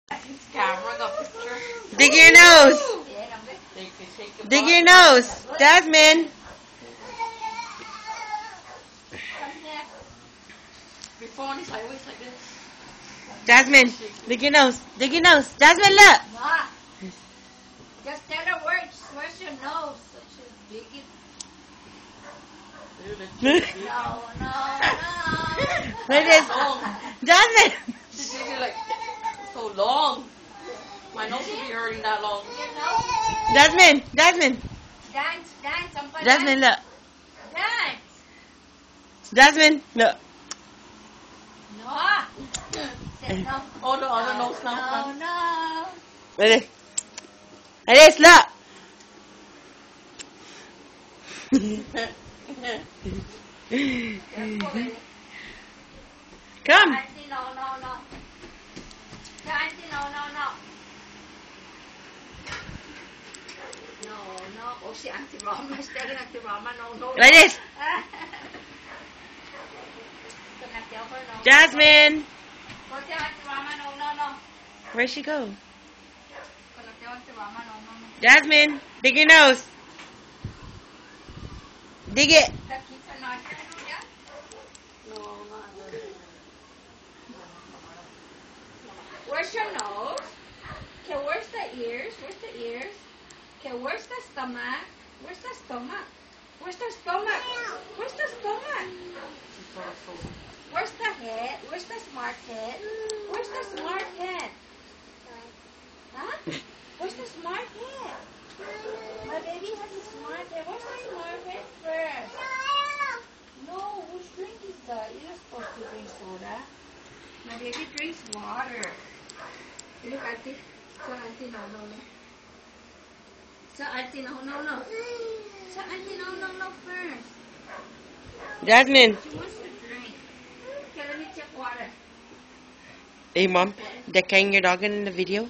Camera got picture. Dig your nose. Dig your nose. Jasmine. Before he's like always like this. Jasmine. Dig your nose. Dig your nose. Jasmine, look. Ma, just tell her where's your nose. So she'll dig it. No. Like this. Jasmine. She's digging like so long. My nose should be hurting that long. Your nose? Jasmine. Jasmine. Dance. Somebody Jasmine, look. Dance. Jasmine, look. No. Say no. Oh, the other nose now. No. Like this. Like this, look. Come. Auntie, no. Auntie, no. No. Oh, si Auntie Rama. Steady, Auntie Rama. No. Like this. Gonna tell her no. Jasmine. Go tell Auntie Rama no. Where'd she go? Gonna tell Auntie Rama no. Jasmine, dig your nose. Dig it. The kids are not yeah? No, not Where's your nose? Okay, where's the ears? Okay, where's the stomach? Where's the stomach? Where's the stomach? Where's the head? Where's the smart head? Where's the smart head? Huh? Where's the smart head? My baby has a smart head. Where's the smart head first? No, which drink is that? You're not supposed to drink soda. My baby drinks water. Look, Auntie. So, Auntie, no. So, Auntie, no. So, Auntie, no, first. Jasmine. She wants to drink. Okay, let me check water. Hey, Mom. They're carrying your dog in the video?